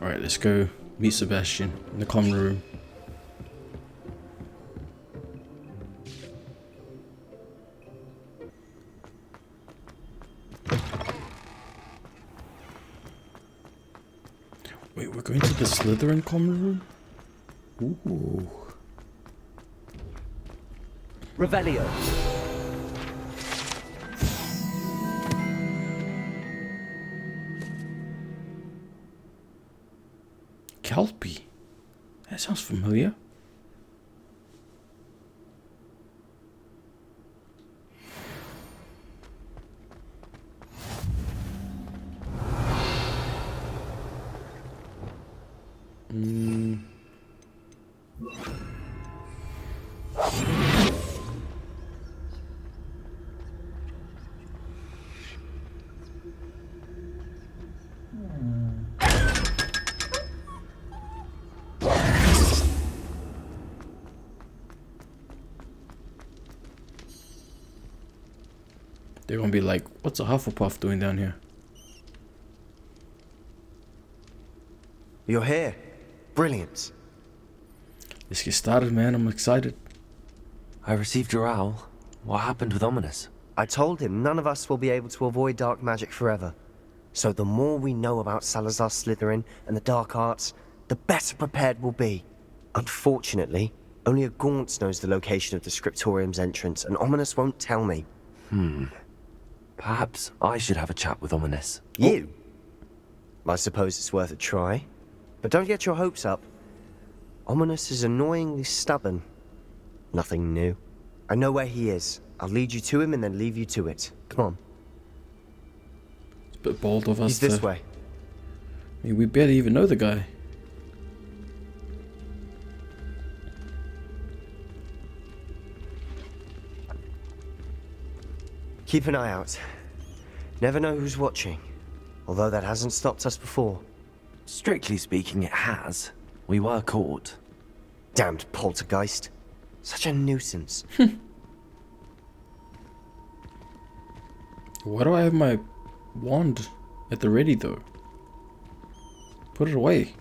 Alright, let's go meet Sebastian in the common room. Wait, we're going to the Slytherin common room? Ooh. Revelio. Kelpie? That sounds familiar. They're gonna be like, what's a Hufflepuff doing down here? You're here. Brilliant. Let's get started, man. I'm excited. I received your owl. What happened with Ominous? I told him none of us will be able to avoid dark magic forever. So the more we know about Salazar Slytherin and the dark arts, the better prepared we'll be. Unfortunately, only a Gaunt knows the location of the Scriptorium's entrance, and Ominous won't tell me. Perhaps I should have a chat with Ominous. You? I suppose it's worth a try. But don't get your hopes up. Ominous is annoyingly stubborn. Nothing new. I know where he is. I'll lead you to him and then leave you to it. Come on. It's a bit bold of us. He's this way. I mean, we barely even know the guy. Keep an eye out. Never know who's watching. Although that hasn't stopped us before. Strictly speaking, it has. We were caught. Damned poltergeist. Such a nuisance. Why do I have my wand at the ready though? Put it away.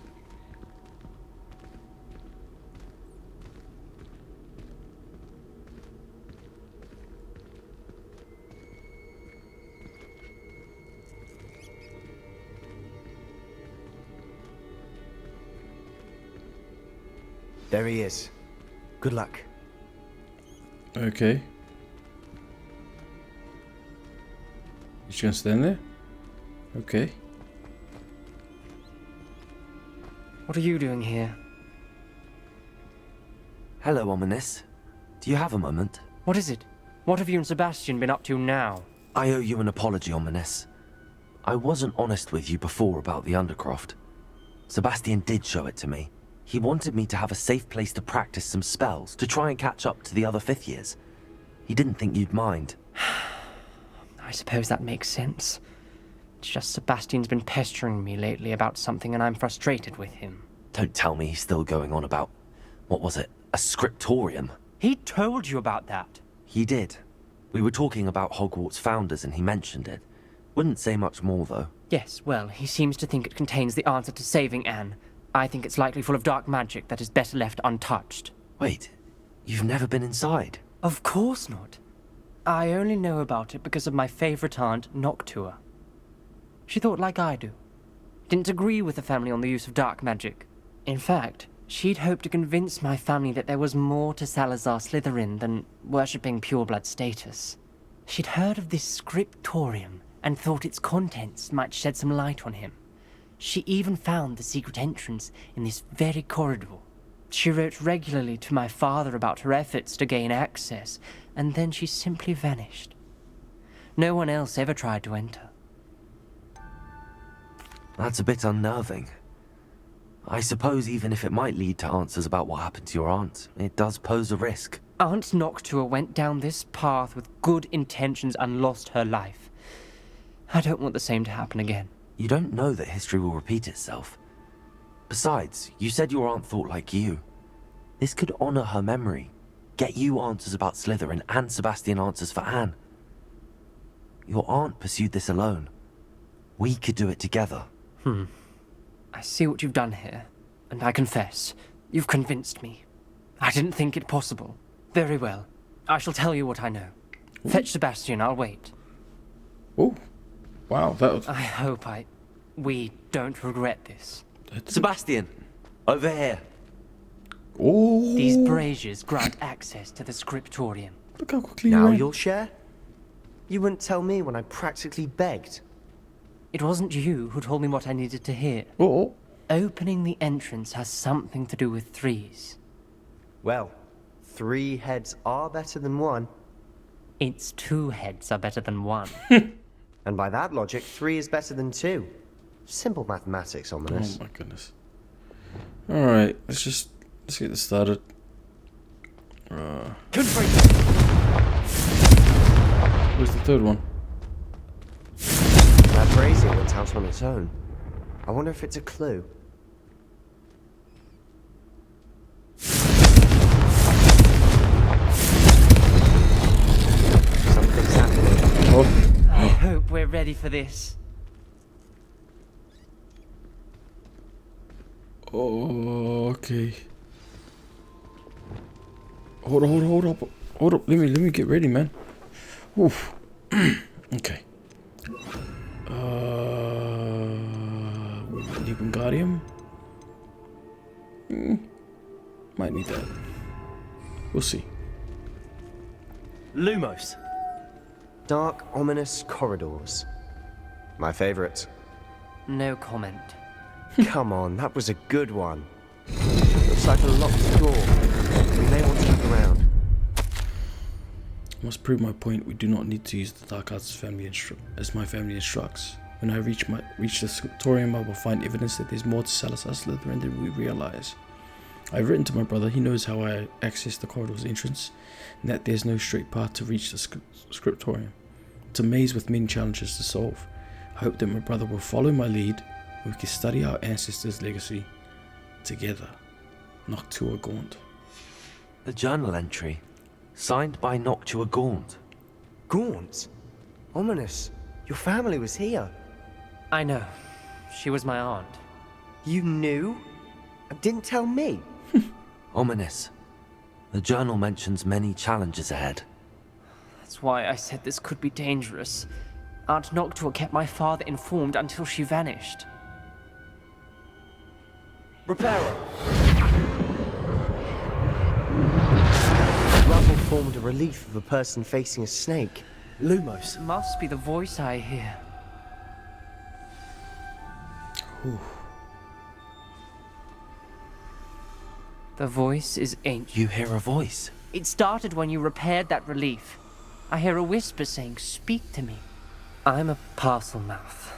There he is. Good luck. Okay. You just gonna stand there? Okay. What are you doing here? Hello, Ominous. Do you have a moment? What is it? What have you and Sebastian been up to now? I owe you an apology, Ominous. I wasn't honest with you before about the Undercroft. Sebastian did show it to me. He wanted me to have a safe place to practice some spells, to try and catch up to the other 5th years. He didn't think you'd mind. I suppose that makes sense. It's just Sebastian's been pestering me lately about something and I'm frustrated with him. Don't tell me he's still going on about, what was it, a scriptorium? He told you about that. He did. We were talking about Hogwarts founders and he mentioned it. Wouldn't say much more though. Yes, well, he seems to think it contains the answer to saving Anne. I think it's likely full of dark magic that is better left untouched. Wait, you've never been inside? Of course not. I only know about it because of my favorite aunt, Noctua. She thought like I do. Didn't agree with the family on the use of dark magic. In fact, she'd hoped to convince my family that there was more to Salazar Slytherin than worshipping pureblood status. She'd heard of this scriptorium and thought its contents might shed some light on him. She even found the secret entrance in this very corridor. She wrote regularly to my father about her efforts to gain access, and then she simply vanished. No one else ever tried to enter. That's a bit unnerving. I suppose even if it might lead to answers about what happened to your aunt, it does pose a risk. Aunt Noctua went down this path with good intentions and lost her life. I don't want the same to happen again. You don't know that history will repeat itself. Besides, you said your aunt thought like you. This could honor her memory, get you answers about Slytherin and Sebastian answers for Anne. Your aunt pursued this alone. We could do it together. I see what you've done here, and I confess, you've convinced me. I didn't think it possible. Very well. I shall tell you what I know. Fetch Sebastian, I'll wait. Oh, wow, that was... I hope we don't regret this. Sebastian, over here. Oh, These braziers grant access to the scriptorium. look how quickly you Now ran. you'll share? You wouldn't tell me when I practically begged. It wasn't you who told me what I needed to hear. Oh, Opening the entrance has something to do with threes. Well, 3 heads are better than 1. It's 2 heads are better than 1. And by that logic, 3 is better than 2. Simple mathematics, Ominous. oh my goodness. Alright, let's get this started. Where's the third one? That brazier went out on its own. I wonder if it's a clue. Something's happening. Oh, I hope we're ready for this. oh, okay. Hold up. Let me get ready, man. Oof. Okay. Need Wingardium? Might need that. We'll see. Lumos. Dark, ominous corridors. My favorite. No comment. Come on, that was a good one. Looks like a locked door. We may want to look around. I must prove my point. We do not need to use the dark arts as my family instructs. When I reach the scriptorium, I will find evidence that there's more to Salazar Slytherin than we realize. I've written to my brother. He knows how I access the corridor's entrance, and that there's no straight path to reach the scriptorium. It's a maze with many challenges to solve. I hope that my brother will follow my lead, and we can study our ancestors' legacy together. Noctua Gaunt. The journal entry. Signed by Noctua Gaunt. Gaunt? Ominous. Your family was here. I know. She was my aunt. You knew? Didn't tell me. Ominous. The journal mentions many challenges ahead. That's why I said this could be dangerous. Aunt Noctua kept my father informed until she vanished. Reparo. Rubble formed a relief of a person facing a snake. Lumos. Must be the voice I hear. The voice is ancient. You hear a voice. It started when you repaired that relief. I hear a whisper saying, "Speak to me." I'm a parcel mouth.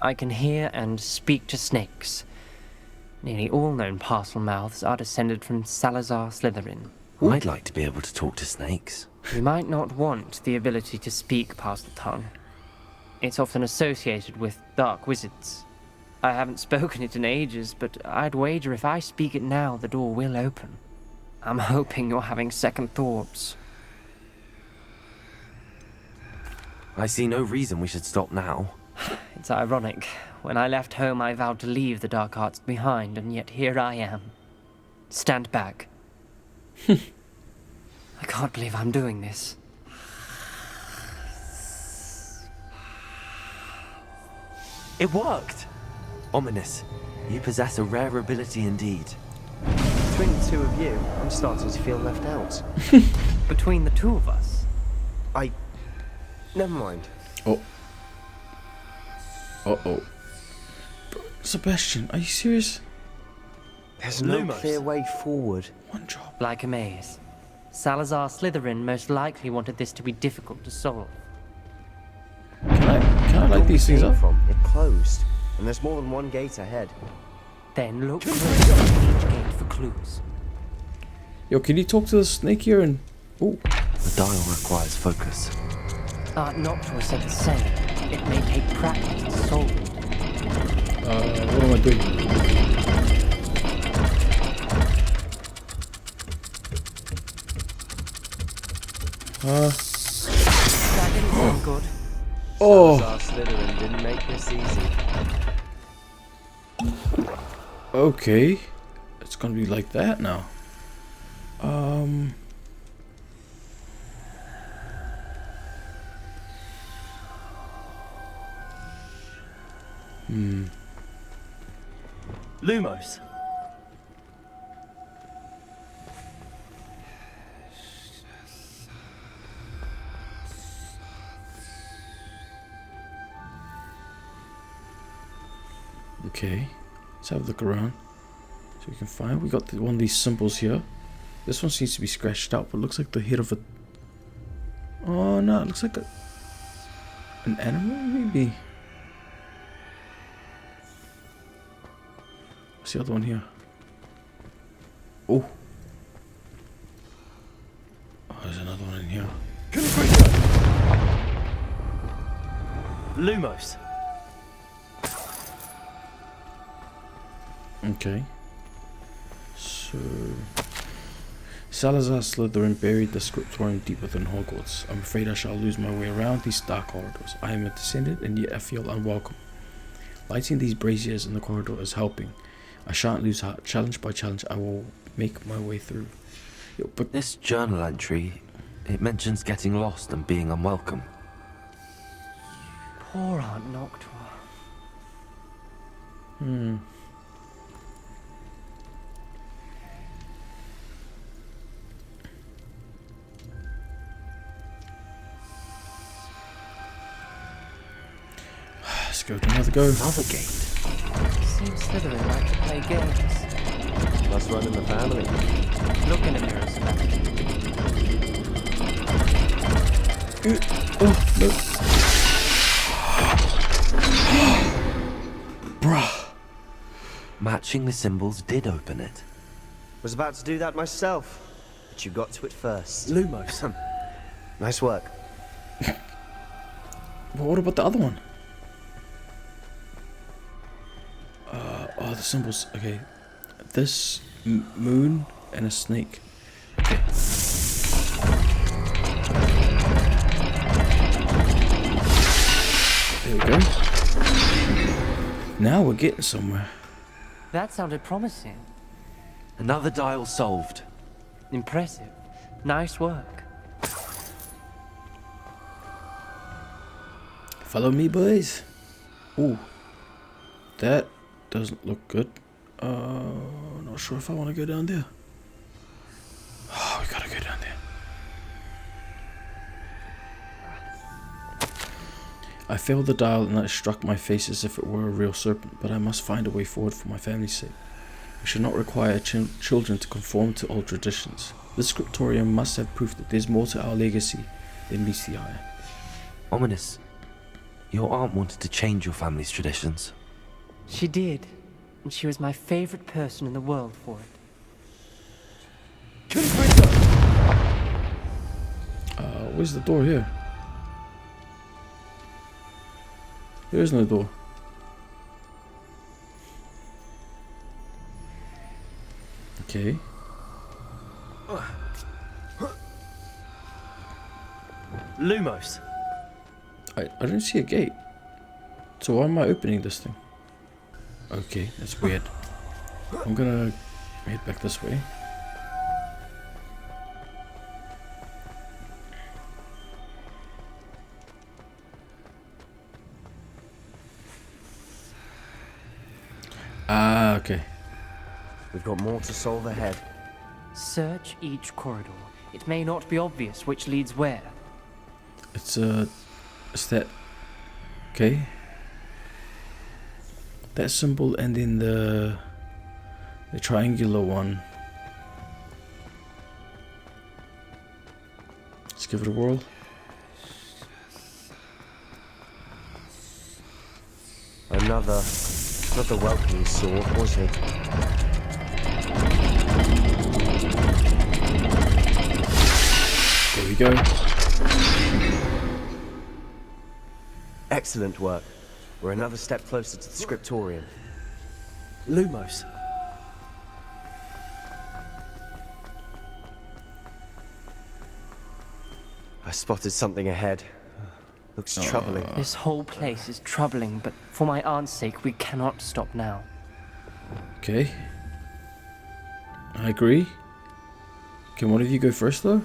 I can hear and speak to snakes. Nearly all known parcel mouths are descended from Salazar Slytherin. I'd like to be able to talk to snakes. You might not want the ability to speak past the tongue. It's often associated with dark wizards. I haven't spoken it in ages, but I'd wager if I speak it now, the door will open. I'm hoping you're having second thoughts. I see no reason we should stop now. It's ironic. When I left home, I vowed to leave the dark arts behind, and yet here I am. Stand back. I can't believe I'm doing this. It worked! Ominous. You possess a rare ability indeed. Between the two of you, I'm starting to feel left out. Between the two of us. Never mind. Oh. Uh-oh. Sebastian, are you serious? There's no Lumos. clear way forward. One job. Like a maze. Salazar Slytherin most likely wanted this to be difficult to solve. Can I light these things Came up? from, it closed. And there's more than one gate ahead. Then look closely at each gate for clues. Yo, can you talk to the snake here and... Oh. The dial requires focus. Aunt Noctua said the same. It may take practice to solve it. What am I doing? That didn't sound good. Oh. Salazar Slytherin didn't make this easy. Okay. It's gonna be like that now. Lumos. Okay. Let's have a look around. So we can find. We got one of these symbols here. This one seems to be scratched out, but looks like the head of a. Oh no! It looks like an animal, maybe. What's the other one here? Oh. Oh, there's another one in here. Lumos. Okay. So Salazar Slytherin buried the scriptorium deep within Hogwarts. I'm afraid I shall lose my way around these dark corridors. I am a descendant, and yet I feel unwelcome. Lighting these braziers in the corridor is helping. I shan't lose heart. Challenge by challenge, I will make my way through. Yo, but This journal entry, it mentions getting lost and being unwelcome. Poor Aunt Noctua. let's go to another go. Another gate. Seems Slytherin like to play games. Must run in the family. Look in the mirror, Sebastian. Oh no. Bruh. Matching the symbols did open it. Was about to do that myself, but you got to it first. Lumos. Nice work. But what about the other one? Oh, the symbols. Okay. This moon and a snake. Okay. There we go. Now we're getting somewhere. That sounded promising. Another dial solved. Impressive. Nice work. Follow me, boys. Ooh. That doesn't look good. Not sure if I want to go down there. Oh, we gotta go down there. I failed the dial and it struck my face as if it were a real serpent, but I must find a way forward for my family's sake. We should not require children to conform to old traditions. This scriptorium must have proof that there's more to our legacy than meets the eye. Ominous. Your aunt wanted to change your family's traditions. She did. And she was my favorite person in the world for it. Where's the door here? There is no door. Okay. Lumos. I don't see a gate. So why am I opening this thing? Okay, that's weird. I'm gonna head back this way. Ah, okay. We've got more to solve ahead. Search each corridor. It may not be obvious which leads where. It's that okay? That symbol and then the triangular one. Let's give it a whirl. Another welcoming sword, was it? There we go. Excellent work. We're another step closer to the scriptorium. Lumos. I spotted something ahead. Looks troubling. This whole place is troubling, but for my aunt's sake, we cannot stop now. Okay. I agree. Can one of you go first, though?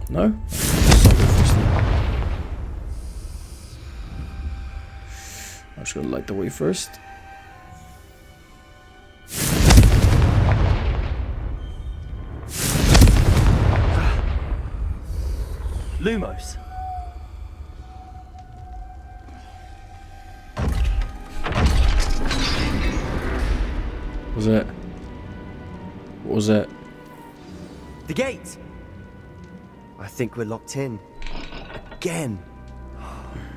No? I'll go first, then. I'm just gonna light the way first. Lumos. What was that? What was that? The gate! I think we're locked in. Again.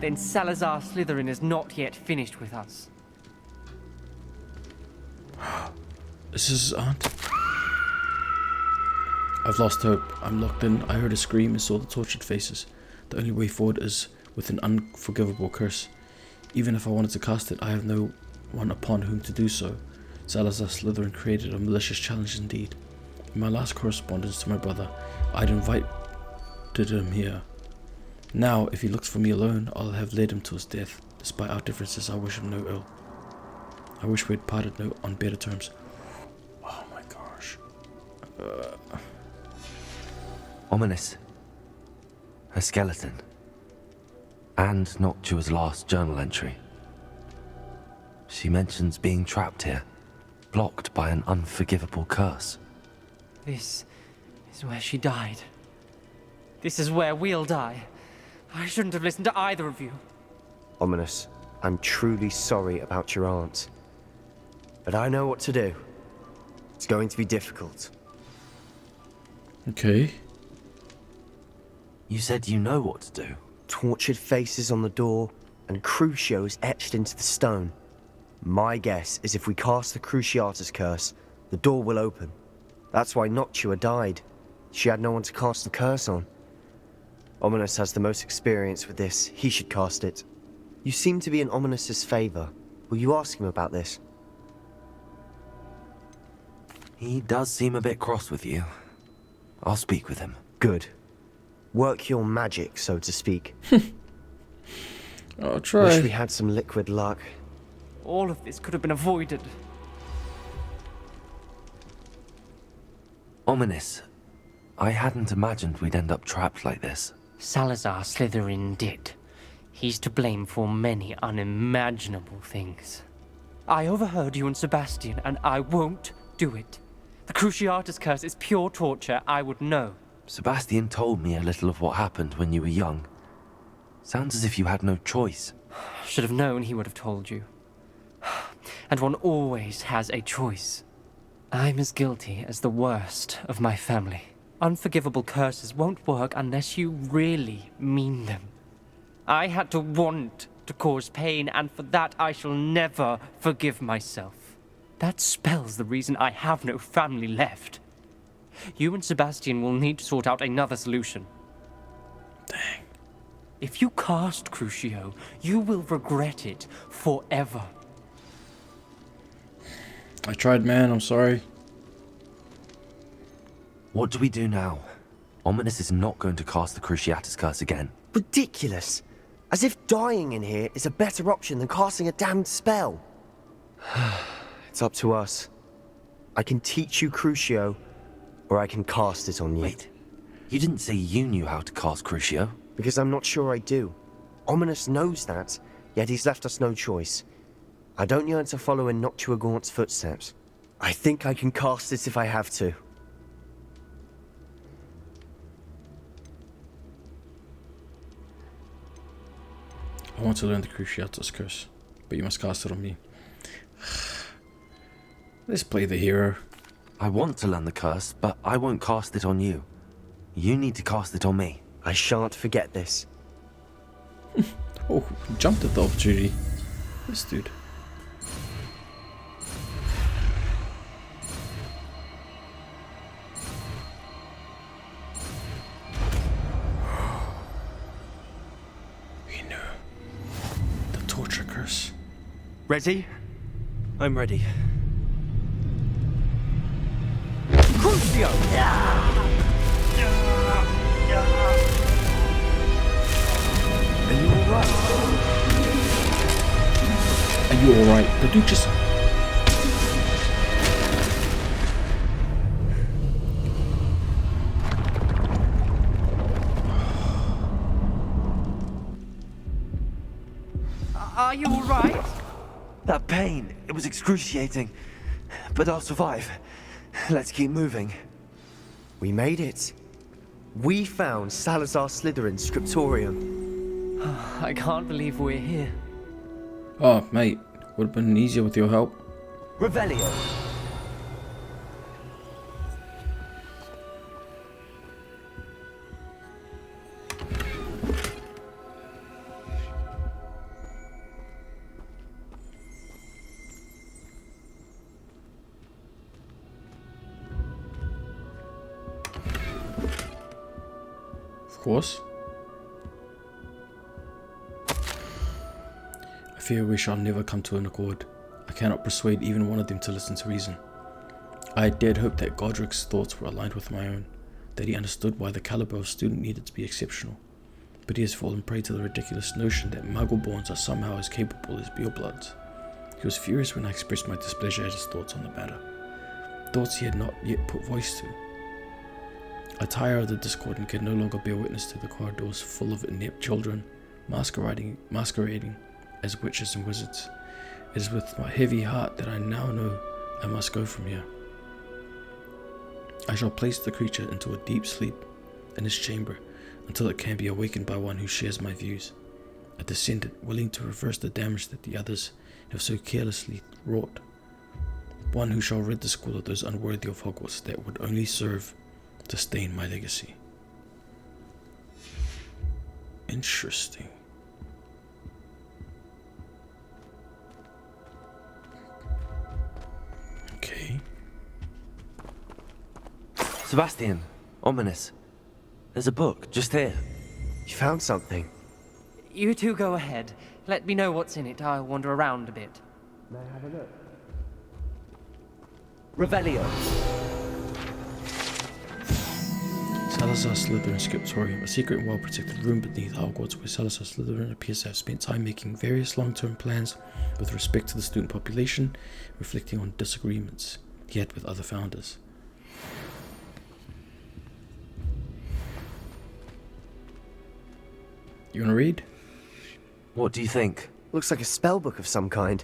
Then Salazar Slytherin is not yet finished with us. This is his aunt. I've lost hope. I'm locked in. I heard a scream and saw the tortured faces. The only way forward is with an unforgivable curse. Even if I wanted to cast it, I have no one upon whom to do so. Salazar Slytherin created a malicious challenge indeed. In my last correspondence to my brother, I'd invited him here. Now, if he looks for me alone, I'll have led him to his death. Despite our differences, I wish him no ill. I wish we'd parted on better terms. Oh my gosh. Ominous. A skeleton. And Noctua's last journal entry. She mentions being trapped here, blocked by an unforgivable curse. This is where she died. This is where we'll die. I shouldn't have listened to either of you. Ominous, I'm truly sorry about your aunt. But I know what to do. It's going to be difficult. Okay. You said you know what to do. Tortured faces on the door, and Crucios etched into the stone. My guess is if we cast the Cruciatus curse, the door will open. That's why Noctua died. She had no one to cast the curse on. Ominous has the most experience with this. He should cast it. You seem to be in Ominous's favor. Will you ask him about this? He does seem a bit cross with you. I'll speak with him. Good. Work your magic, so to speak. I'll try. Wish we had some liquid luck. All of this could have been avoided. Ominous. I hadn't imagined we'd end up trapped like this. Salazar Slytherin did. He's to blame for many unimaginable things. I overheard you and Sebastian, and I won't do it. The Cruciatus curse is pure torture, I would know. Sebastian told me a little of what happened when you were young. Sounds as if you had no choice. Should have known he would have told you. And one always has a choice. I'm as guilty as the worst of my family. Unforgivable curses won't work unless you really mean them. I had to want to cause pain, and for that I shall never forgive myself. That spells the reason I have no family left. You and Sebastian will need to sort out another solution. Dang. If you cast Crucio, you will regret it forever. I tried, man. I'm sorry. What do we do now? Ominous is not going to cast the Cruciatus curse again. Ridiculous. As if dying in here is a better option than casting a damned spell. It's up to us. I can teach you Crucio, or I can cast it on you. Wait, you didn't say you knew how to cast Crucio? Because I'm not sure I do. Ominous knows that, yet he's left us no choice. I don't yearn to follow in Noctua Gaunt's footsteps. I think I can cast it if I have to. I want to learn the Cruciatus curse, but you must cast it on me. Let's play the hero. I want to learn the curse, but I won't cast it on you. You need to cast it on me. I shan't forget this. Oh, jumped at the opportunity. This dude. He knew. The torture curse. Ready? I'm ready. Crucio! Are you alright? Are you alright? The dude just... Are you alright? That pain, it was excruciating. But I'll survive. Let's keep moving. We made it. We found Salazar Slytherin's scriptorium. I can't believe we're here. Oh, mate. Would have been easier with your help. Revelio. Of course. I fear we shall never come to an accord. I cannot persuade even one of them to listen to reason. I dared hope that Godric's thoughts were aligned with my own, that he understood why the caliber of student needed to be exceptional. But he has fallen prey to the ridiculous notion that Muggle-borns are somehow as capable as Beelbloods. He was furious when I expressed my displeasure at his thoughts on the matter, thoughts he had not yet put voice to. I tire of the discord and can no longer bear witness to the corridors full of inept children, masquerading as witches and wizards. It is with my heavy heart that I now know I must go from here. I shall place the creature into a deep sleep in his chamber until it can be awakened by one who shares my views, a descendant willing to reverse the damage that the others have so carelessly wrought, one who shall rid the school of those unworthy of Hogwarts that would only serve to stain my legacy. Interesting. Okay. Sebastian, ominous. There's a book just here. You found something. You two go ahead. Let me know what's in it. I'll wander around a bit. May I have a look? Revelio. Salazar Slytherin Scriptorium, a secret and well-protected room beneath Hogwarts where Salazar Slytherin appears to have spent time making various long-term plans with respect to the student population, reflecting on disagreements he had with other founders. You wanna read? What do you think? Looks like a spellbook of some kind.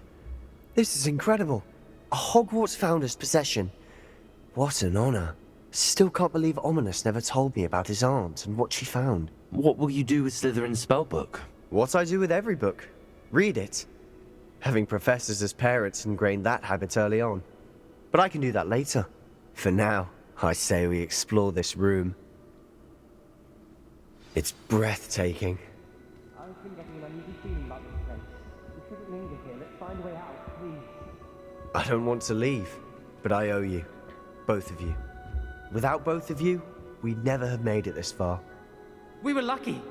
This is incredible. A Hogwarts founder's possession. What an honor. Still can't believe Ominous never told me about his aunt and what she found. What will you do with Slytherin's spellbook? What I do with every book. Read it. Having professors as parents ingrained that habit early on. But I can do that later. For now, I say we explore this room. It's breathtaking. I've been getting an uneasy feeling about this place. We shouldn't linger here. Let's find a way out, please. I don't want to leave, but I owe you. Both of you. Without both of you, we'd never have made it this far. We were lucky.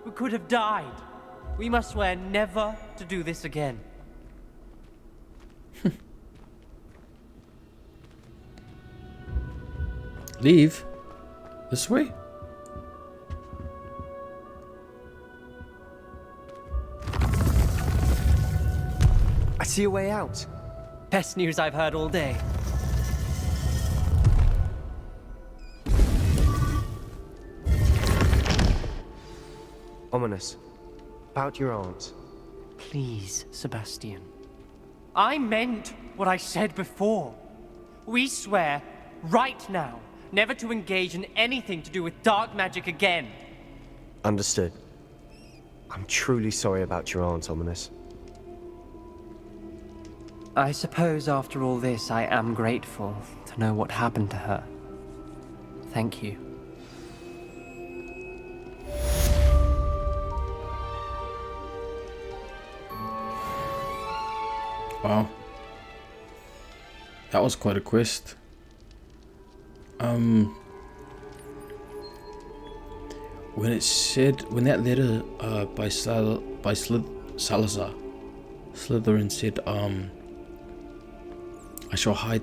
We could have died. We must swear never to do this again. Leave? This way? I see a way out. Best news I've heard all day. Ominous. About your aunt. Please, Sebastian. I meant what I said before. We swear, right now, never to engage in anything to do with dark magic again. Understood. I'm truly sorry about your aunt, Ominous. I suppose after all this, I am grateful to know what happened to her. Thank you. Wow. That was quite a quest. When it said, when that letter by Salazar Slytherin said, I shall hide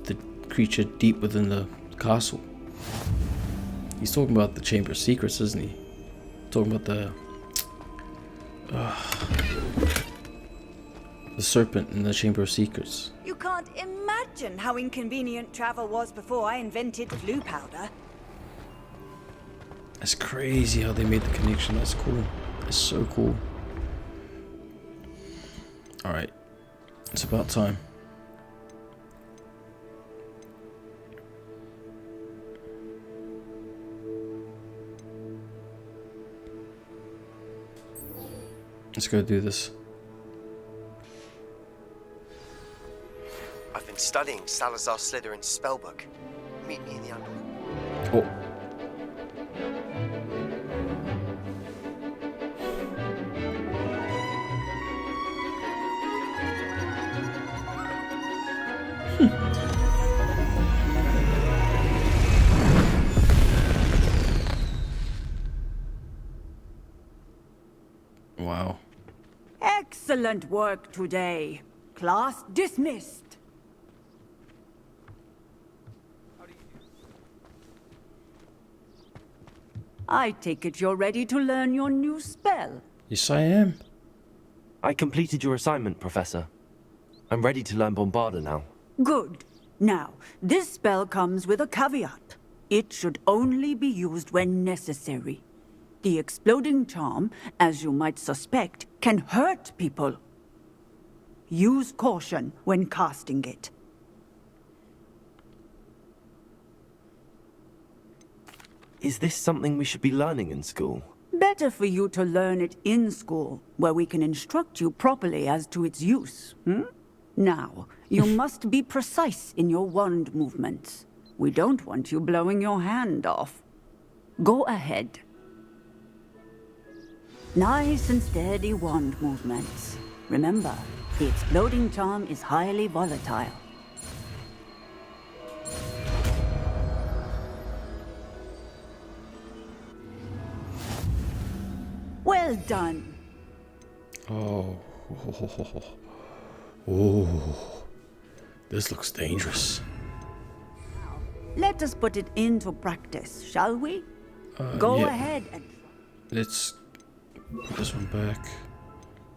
the creature deep within the castle. He's talking about the Chamber of Secrets, isn't he? Talking about the The serpent in the Chamber of Secrets. You can't imagine how inconvenient travel was before I invented blue powder. It's crazy how they made the connection. That's cool. It's so cool. Alright. It's about time. Let's go do this. I've been studying Salazar Slytherin's spellbook. Meet me in the underworld. Oh. Wow. Excellent work today. Class dismissed. I take it you're ready to learn your new spell. Yes, I am. I completed your assignment, Professor. I'm ready to learn Bombarda now. Good. Now, this spell comes with a caveat. It should only be used when necessary. The exploding charm, as you might suspect, can hurt people. Use caution when casting it. Is this something we should be learning in school? Better for you to learn it in school, where we can instruct you properly as to its use. Now, you must be precise in your wand movements. We don't want you blowing your hand off. Go ahead. Nice and steady wand movements. Remember, the exploding charm is highly volatile. Well done. Oh. Oh. This looks dangerous. Let us put it into practice, shall we? Go yeah. ahead and Let's put this one back.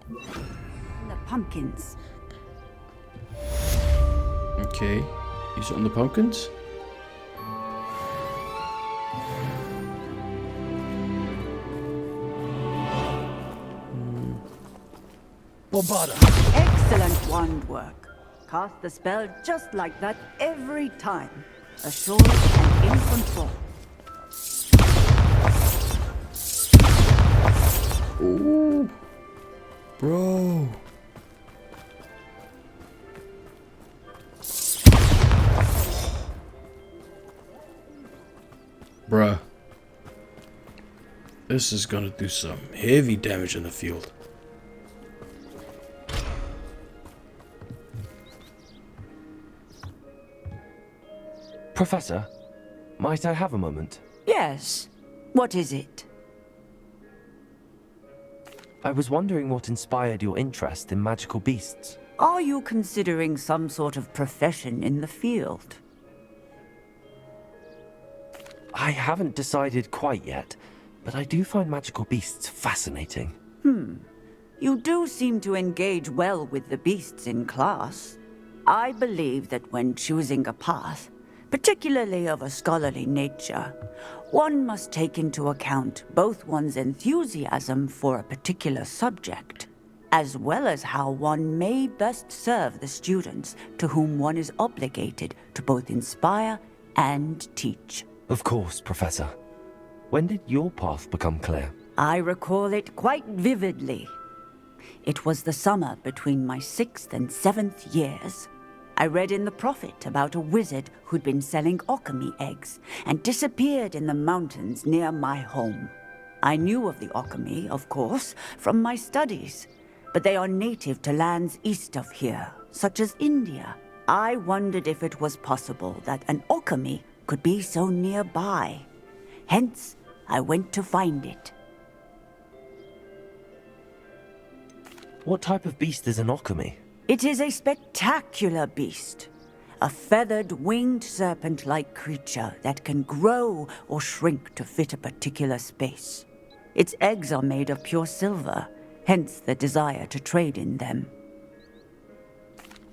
the pumpkins. Okay. Use it on the pumpkins. Bombarda! Excellent wand work. Cast the spell just like that every time. Assured and in control. Ooh. Bro. Bruh. This is gonna do some heavy damage in the field. Professor, might I have a moment? Yes. What is it? I was wondering what inspired your interest in magical beasts. Are you considering some sort of profession in the field? I haven't decided quite yet, but I do find magical beasts fascinating. You do seem to engage well with the beasts in class. I believe that when choosing a path, particularly of a scholarly nature, one must take into account both one's enthusiasm for a particular subject, as well as how one may best serve the students to whom one is obligated to both inspire and teach. Of course, Professor. When did your path become clear? I recall it quite vividly. It was the summer between my 6th and 7th years. I read in the Prophet about a wizard who'd been selling alchemy eggs and disappeared in the mountains near my home. I knew of the alchemy, of course, from my studies, but they are native to lands east of here, such as India. I wondered if it was possible that an alchemy could be so nearby. Hence, I went to find it. What type of beast is an alchemy? It is a spectacular beast. A feathered, winged serpent-like creature that can grow or shrink to fit a particular space. Its eggs are made of pure silver, hence the desire to trade in them.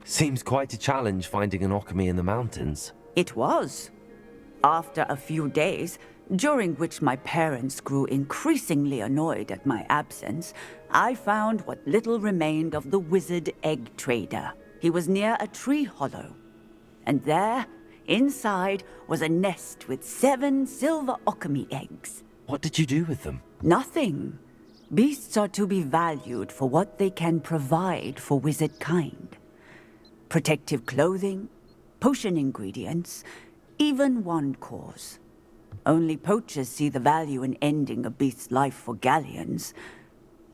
Seems quite a challenge finding an Occamy in the mountains. It was. After a few days, during which my parents grew increasingly annoyed at my absence, I found what little remained of the wizard egg trader. He was near a tree hollow. And there, inside, was a nest with 7 silver Occamy eggs. What did you do with them? Nothing. Beasts are to be valued for what they can provide for wizard kind. Protective clothing, potion ingredients, even wand cores. Only poachers see the value in ending a beast's life for galleons.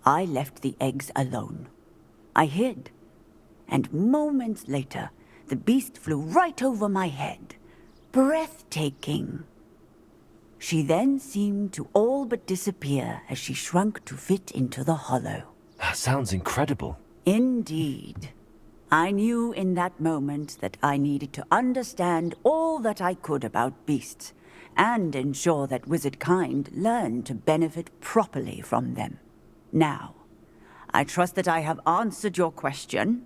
I left the eggs alone. I hid. And moments later, the beast flew right over my head. Breathtaking. She then seemed to all but disappear as she shrunk to fit into the hollow. That sounds incredible. Indeed. I knew in that moment that I needed to understand all that I could about beasts, and ensure that wizard kind learned to benefit properly from them. Now, I trust that I have answered your question.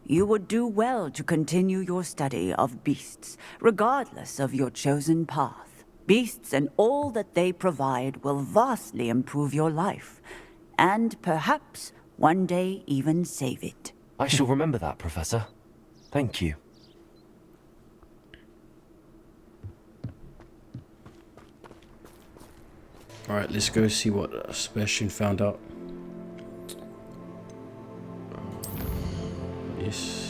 You would do well to continue your study of beasts, regardless of your chosen path. Beasts and all that they provide will vastly improve your life, and perhaps one day even save it. I shall remember that, Professor. Thank you. Alright, let's go see what Sebastian found out. Yes.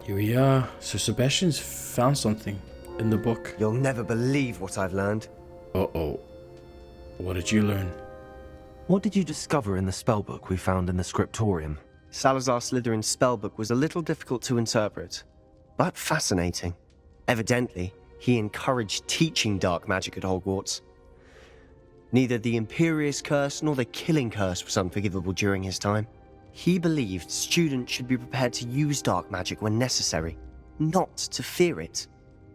Here we are. So Sebastian's found something in the book. You'll never believe what I've learned. Uh-oh. What did you learn? What did you discover in the spellbook we found in the scriptorium? Salazar Slytherin's spellbook was a little difficult to interpret, but fascinating. Evidently, he encouraged teaching dark magic at Hogwarts. Neither the Imperious Curse nor the Killing Curse was unforgivable during his time. He believed students should be prepared to use dark magic when necessary, not to fear it.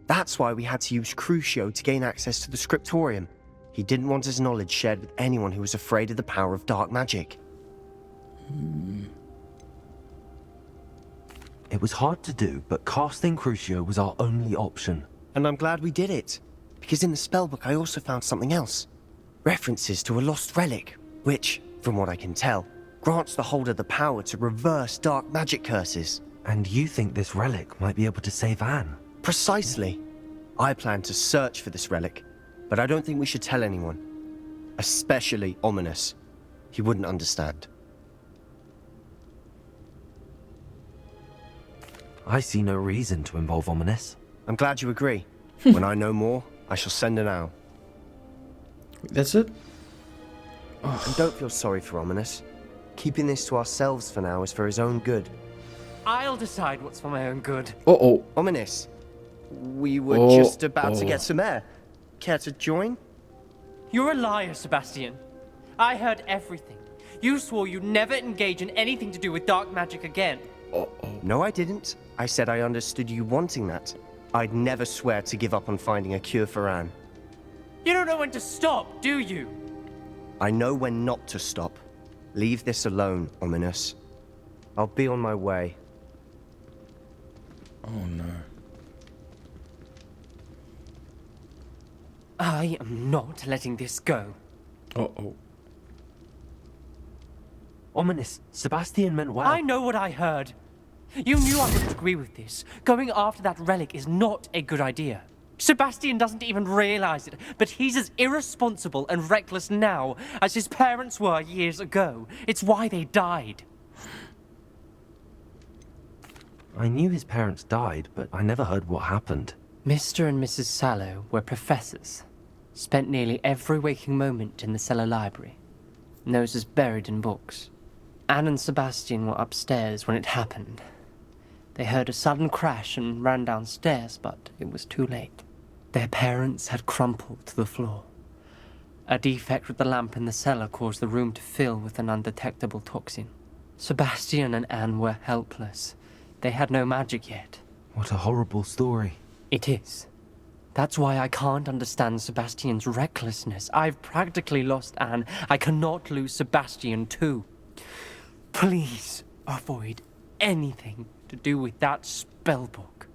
That's why we had to use Crucio to gain access to the scriptorium. He didn't want his knowledge shared with anyone who was afraid of the power of dark magic. It was hard to do, but casting Crucio was our only option. And I'm glad we did it, because in the spellbook I also found something else. References to a lost relic, which, from what I can tell, grants the holder the power to reverse dark magic curses. And you think this relic might be able to save Anne? Precisely. I plan to search for this relic, but I don't think we should tell anyone. Especially Ominous. He wouldn't understand. I see no reason to involve Ominous. I'm glad you agree. When I know more, I shall send an owl. That's it? And don't feel sorry for Ominous. Keeping this to ourselves for now is for his own good. I'll decide what's for my own good. Uh-oh. Ominous, we were just about to get some air. Care to join? You're a liar, Sebastian. I heard everything. You swore you'd never engage in anything to do with dark magic again. No, I didn't. I said I understood you wanting that. I'd never swear to give up on finding a cure for Anne. You don't know when to stop, do you? I know when not to stop. Leave this alone, Ominous. I'll be on my way. Oh no. I am not letting this go. Uh-oh. Ominous, Sebastian meant well. I know what I heard. You knew I wouldn't agree with this. Going after that relic is not a good idea. Sebastian doesn't even realize it, but he's as irresponsible and reckless now as his parents were years ago. It's why they died. I knew his parents died, but I never heard what happened. Mr. and Mrs. Sallow were professors. Spent nearly every waking moment in the cellar library. Noses buried in books. Anne and Sebastian were upstairs when it happened. They heard a sudden crash and ran downstairs, but it was too late. Their parents had crumpled to the floor. A defect with the lamp in the cellar caused the room to fill with an undetectable toxin. Sebastian and Anne were helpless. They had no magic yet. What a horrible story. It is. That's why I can't understand Sebastian's recklessness. I've practically lost Anne. I cannot lose Sebastian too. Please avoid anything to do with that spellbook.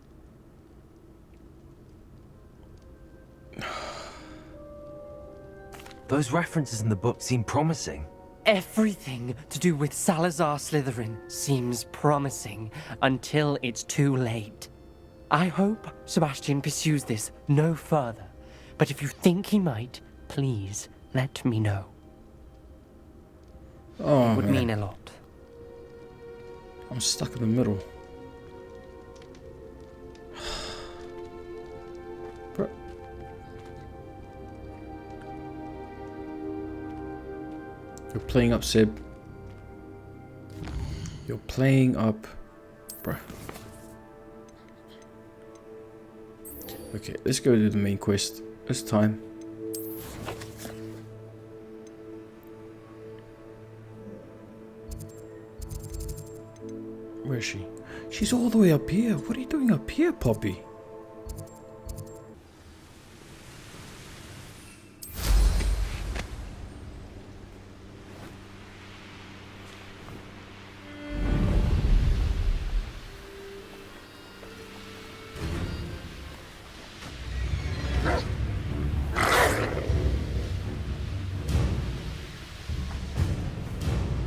Those references in the book seem promising. Everything to do with Salazar Slytherin seems promising until it's too late. I hope Sebastian pursues this no further, but if you think he might, please let me know. Oh, It would man. mean a lot. I'm stuck in the middle. Bro. You're playing up, Seb. You're playing up. Bruh. Okay, let's go to the main quest. It's time. Where is she? She's all the way up here. What are you doing up here, Poppy?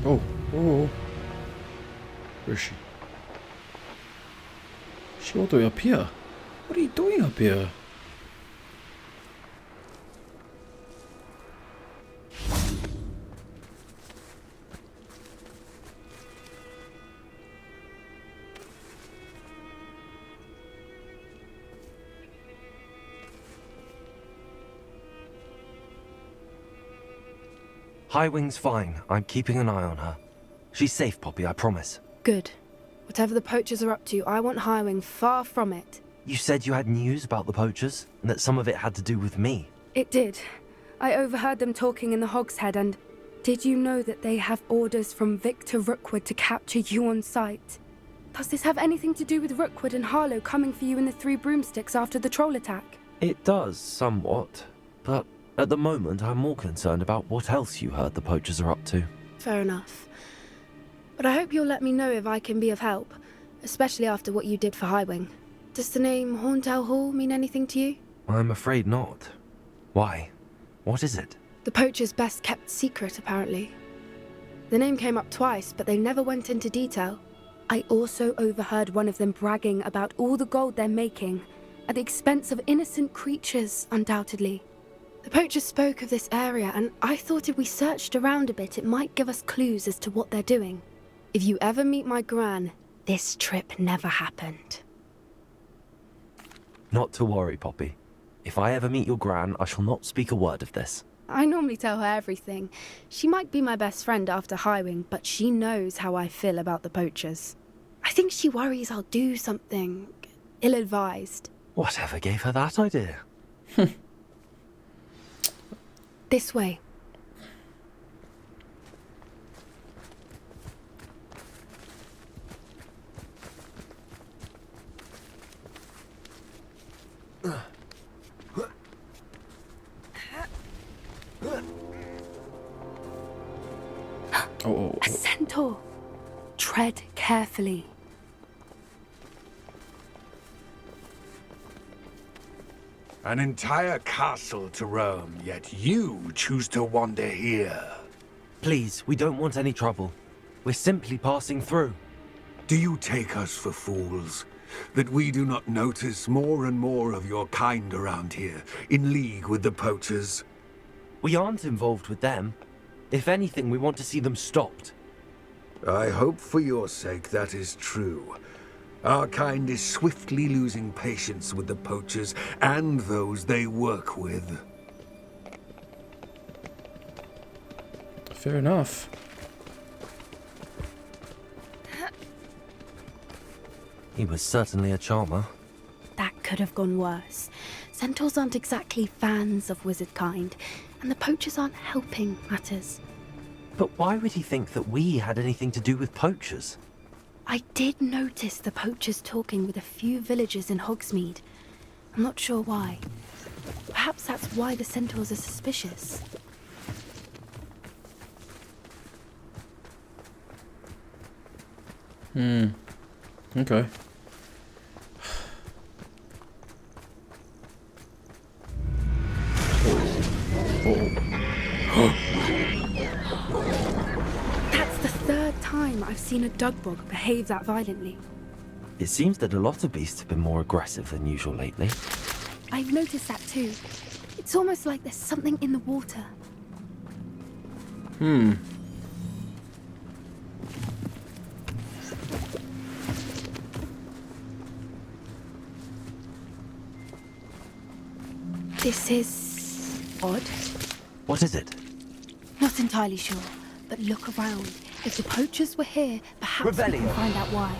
Oh. Where is she? She all the way up here. What are you doing up here? Highwing's fine. I'm keeping an eye on her. She's safe, Poppy, I promise. Good. Whatever the poachers are up to, I want Highwing far from it. You said you had news about the poachers, and that some of it had to do with me. It did. I overheard them talking in the Hogshead, and did you know that they have orders from Victor Rookwood to capture you on sight? Does this have anything to do with Rookwood and Harlow coming for you in the Three Broomsticks after the troll attack? It does, somewhat. But at the moment, I'm more concerned about what else you heard the poachers are up to. Fair enough. But I hope you'll let me know if I can be of help, especially after what you did for Highwing. Does the name Horntail Hall mean anything to you? I'm afraid not. Why? What is it? The poacher's best kept secret, apparently. The name came up twice, but they never went into detail. I also overheard one of them bragging about all the gold they're making, at the expense of innocent creatures, undoubtedly. The poacher spoke of this area, and I thought if we searched around a bit, it might give us clues as to what they're doing. If you ever meet my gran, this trip never happened. Not to worry, Poppy. If I ever meet your gran, I shall not speak a word of this. I normally tell her everything. She might be my best friend after Highwing, but she knows how I feel about the poachers. I think she worries I'll do something ill-advised. Whatever gave her that idea? This way. Oh. A centaur. Tread carefully. An entire castle to roam, yet you choose to wander here. Please, we don't want any trouble. We're simply passing through. Do you take us for fools? That we do not notice more and more of your kind around here, in league with the poachers? We aren't involved with them. If anything, we want to see them stopped. I hope for your sake that is true. Our kind is swiftly losing patience with the poachers and those they work with. Fair enough. He was certainly a charmer. That could have gone worse. Centaurs aren't exactly fans of wizard kind, and the poachers aren't helping matters. But why would he think that we had anything to do with poachers? I did notice the poachers talking with a few villagers in Hogsmeade. I'm not sure why. Perhaps that's why the centaurs are suspicious. Okay. That's the third time I've seen a dugbog behave that violently. It seems that a lot of beasts have been more aggressive than usual lately. I've noticed that too. It's almost like there's something in the water. This is odd. What is it? Not entirely sure, but look around. If the poachers were here, perhaps we can find out why.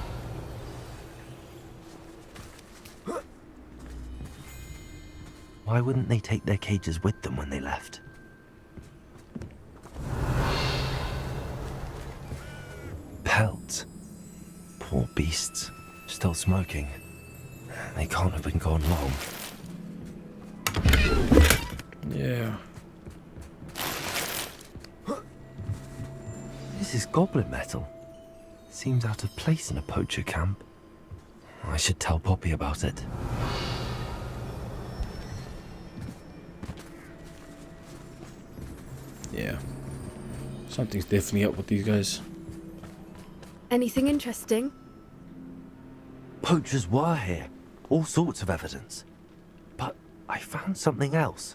Why wouldn't they take their cages with them when they left? Pelts. Poor beasts. Still smoking. They can't have been gone long. Yeah. This is goblin metal. Seems out of place in a poacher camp. I should tell Poppy about it. Yeah. Something's definitely up with these guys. Anything interesting? Poachers were here. All sorts of evidence. But I found something else.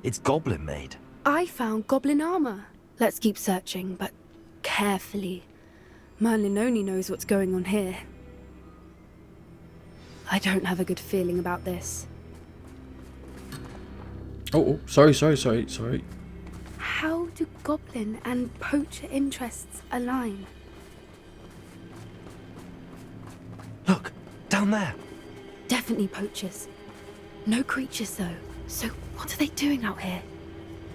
It's goblin made. I found goblin armor. Let's keep searching, but carefully. Merlin only knows what's going on here. I don't have a good feeling about this. Oh, sorry. How do goblin and poacher interests align? Look, down there. Definitely poachers. No creatures though. So what are they doing out here?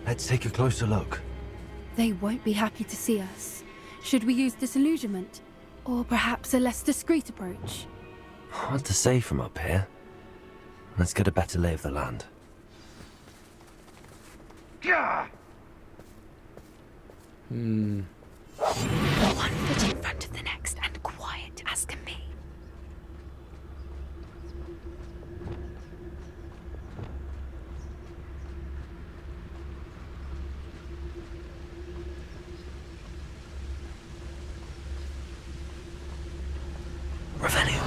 Let's take a closer look. They won't be happy to see us. Should we use disillusionment? Or perhaps a less discreet approach? Hard to say from up here. Let's get a better lay of the land. One foot in front of the next and quiet as can be. Revenue.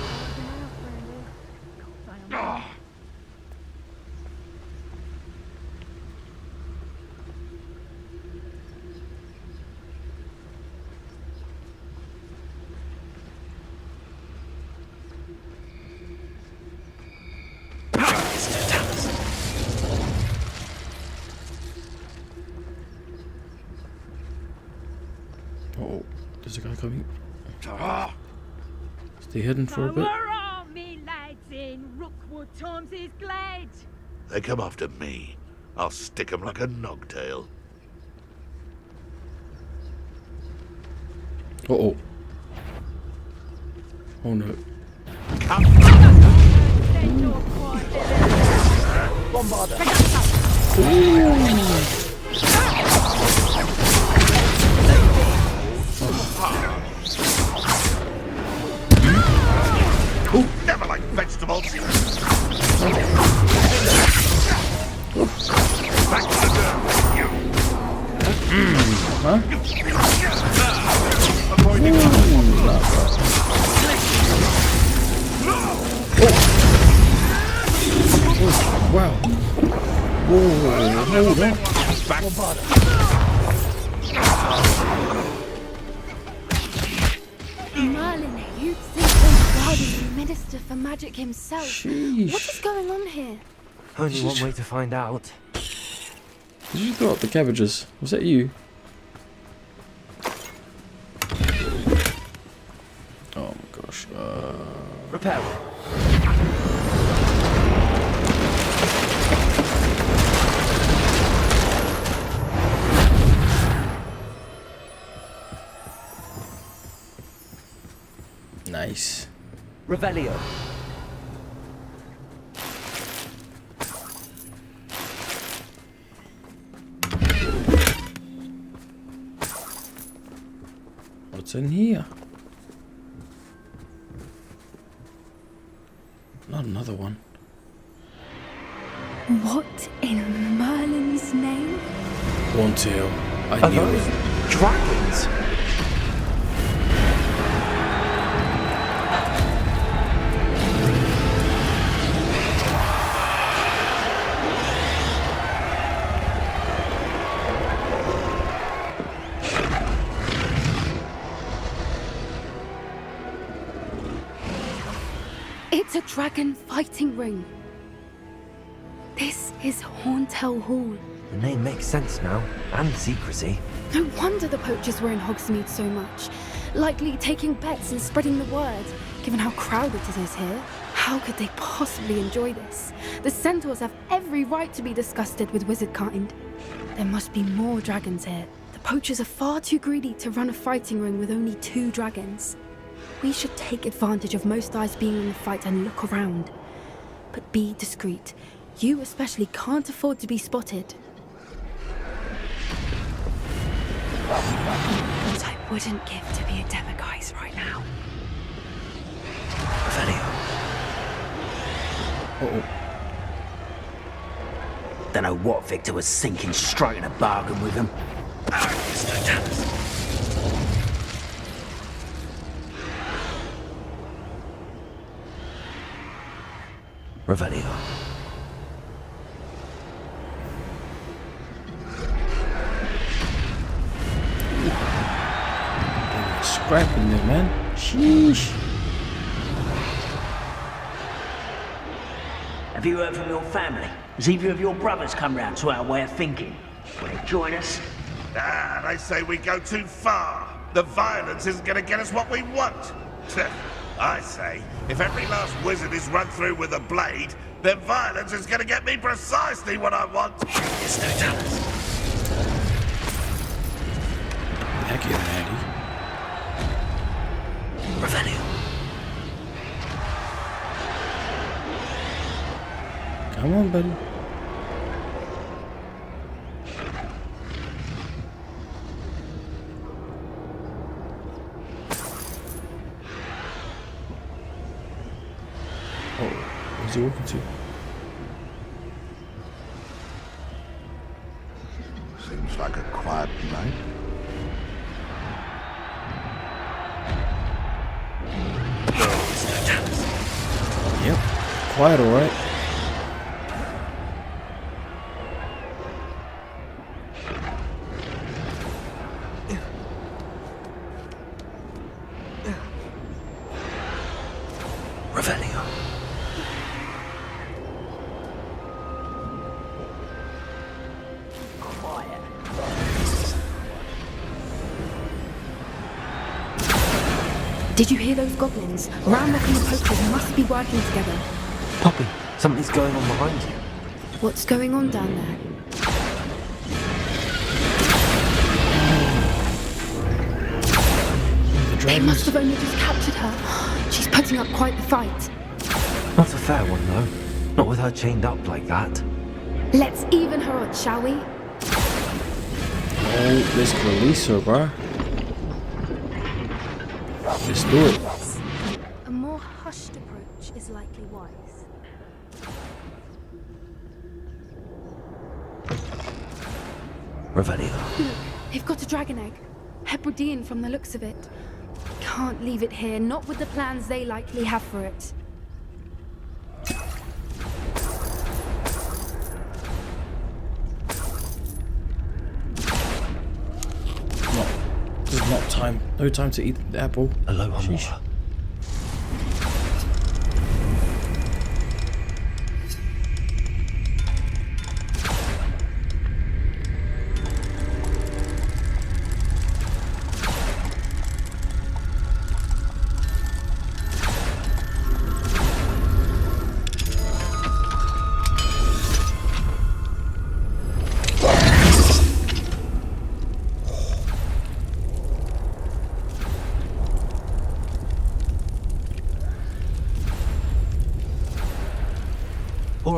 Oh, there's a guy coming. Stay hidden for a bit. Where are me lads in Rookwood times is glad? They come after me. I'll stick 'em like a nogtail. Oh no. Send your quiet Never like vegetables. Back to the dirt, you. Huh? Avoiding Wow. Whoa, hold on. back. Merlin, you'd think the guardian minister for magic himself. Sheesh. What is going on here? Only one way to find out. Did you throw out the cabbages? Was that you? Oh my gosh. Repair. Nice. Revelio. What's in here? Not another one. What in Merlin's name? Horntail. I Are knew those it. dragons? It's a dragon fighting ring. This is Horntail Hall. The name makes sense now, and secrecy. No wonder the poachers were in Hogsmeade so much. Likely taking bets and spreading the word, given how crowded it is here. How could they possibly enjoy this? The centaurs have every right to be disgusted with wizard kind. There must be more dragons here. The poachers are far too greedy to run a fighting ring with only 2 dragons. We should take advantage of most eyes being in the fight and look around. But be discreet. You especially can't afford to be spotted. What I wouldn't give to be a Demiguise right now. Revelio. Uh-oh. Don't know what Victor was thinking, striking a bargain with him. Revelio. Scrap in there, man. Sheesh. Have you heard from your family? Has either of your brothers come round to our way of thinking? Will they join us? Ah, they say we go too far. The violence isn't going to get us what we want. I say, if every last wizard is run through with a blade, then violence is going to get me precisely what I want. It's no chance. Heck yeah, Andy. Revelio. Come on, buddy. Oh, where's he walking to? Seems like a quiet night. Yep, quiet, alright. Revelio. Did you hear those goblins? Ramrock and the poachers must be working together. Poppy, something's going on behind you. What's going on down there? They must have only just captured her. She's putting up quite the fight. Not a fair one, though. Not with her chained up like that. Let's even her odds, shall we? Oh, let's release her, bruh. Let's do it. A more hushed approach is likely wise. Revelio. Look, they've got a dragon egg. Hebridean from the looks of it. Can't leave it here, not with the plans they likely have for it. This is not time. No time to eat the apple. Aloha Sheesh. Mora.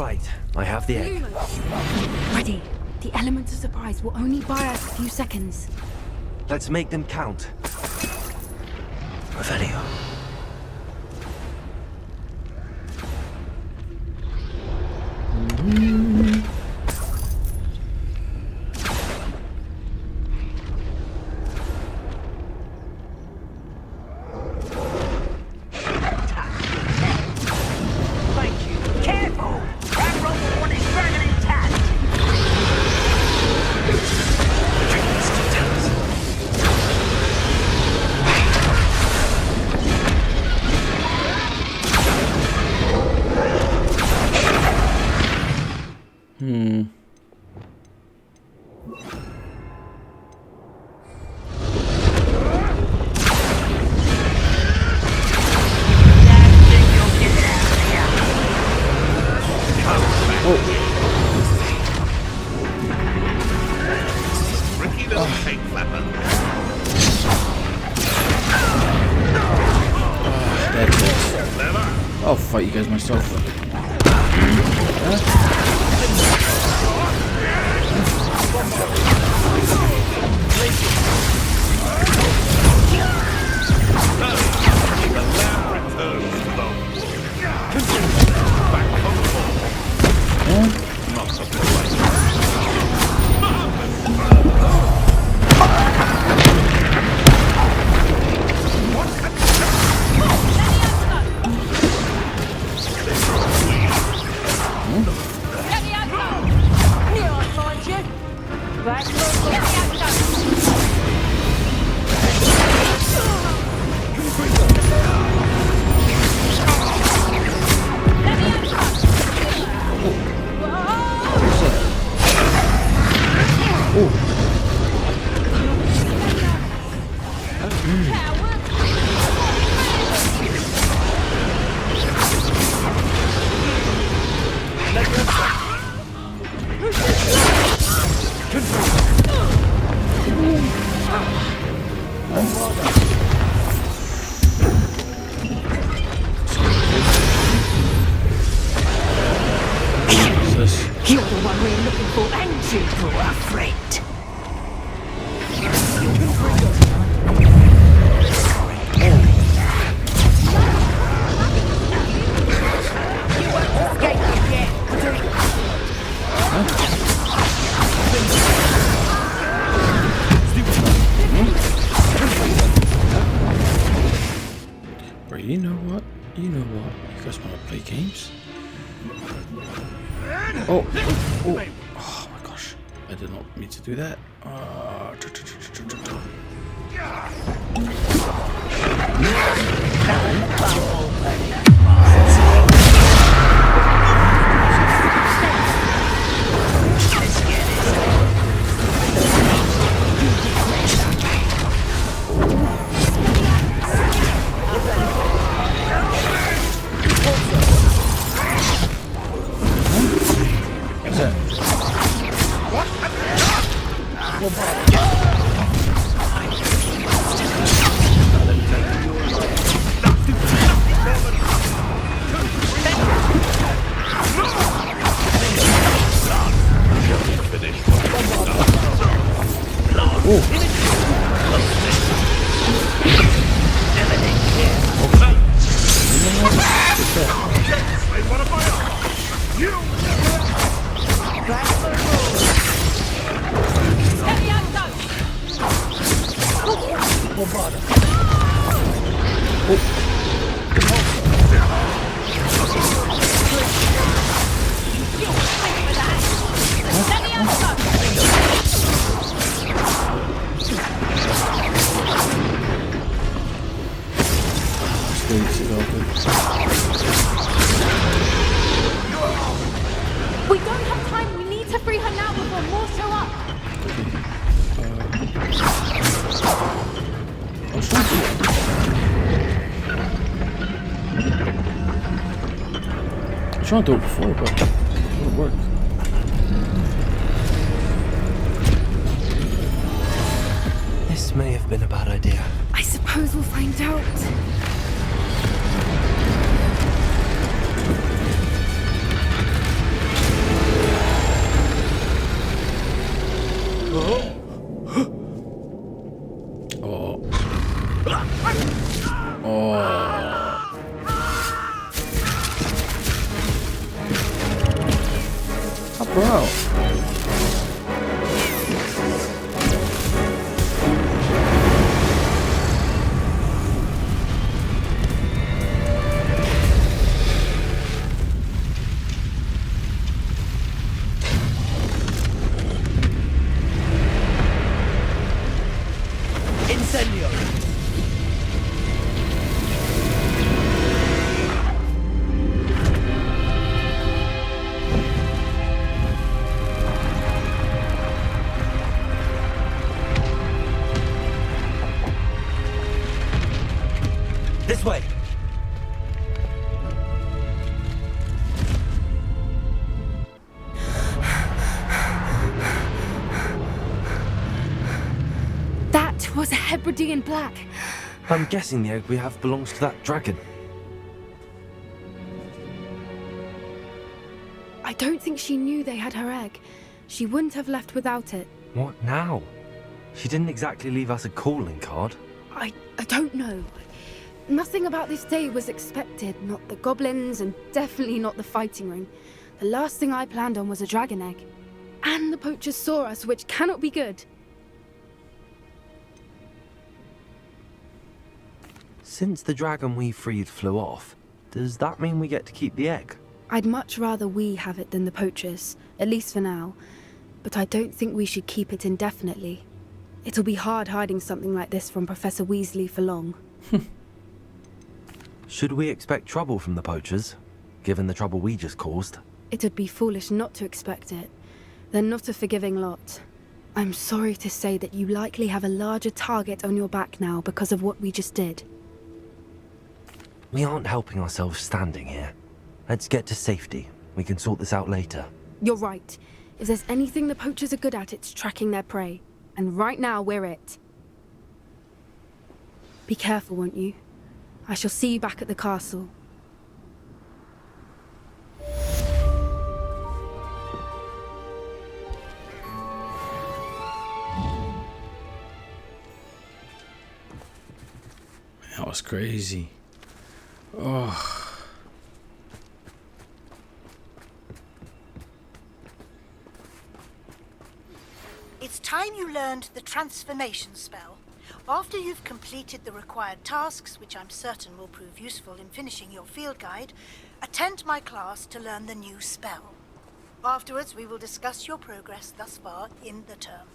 right. I have the egg. Ready. The element of surprise will only buy us a few seconds. Let's make them count. Revelio. I'll fight you guys myself. You're the one we're looking for, and you are afraid. Bro, you know what? You know what? You guys want to play games? Oh, oh, oh. Oh my gosh. I did not mean to do that. We don't have time. We need to free her now before more show up. I was trying to do it before, but it wouldn't work. This may have been a bad idea. I suppose we'll find out. Help her out. This way! That was a Hebridean black. I'm guessing the egg we have belongs to that dragon. I don't think she knew they had her egg. She wouldn't have left without it. What now? She didn't exactly leave us a calling card. I don't know. Nothing about this day was expected. Not the goblins, and definitely not the fighting ring. The last thing I planned on was a dragon egg. And the poachers saw us, which cannot be good. Since the dragon we freed flew off, does that mean we get to keep the egg? I'd much rather we have it than the poachers, at least for now. But I don't think we should keep it indefinitely. It'll be hard hiding something like this from Professor Weasley for long. Should we expect trouble from the poachers, given the trouble we just caused? It'd be foolish not to expect it. They're not a forgiving lot. I'm sorry to say that you likely have a larger target on your back now because of what we just did. We aren't helping ourselves standing here. Let's get to safety. We can sort this out later. You're right. If there's anything the poachers are good at, it's tracking their prey. And right now, we're it. Be careful, won't you? I shall see you back at the castle. That was crazy. Oh. It's time you learned the transformation spell. After you've completed the required tasks, which I'm certain will prove useful in finishing your field guide, attend my class to learn the new spell. Afterwards, we will discuss your progress thus far in the term.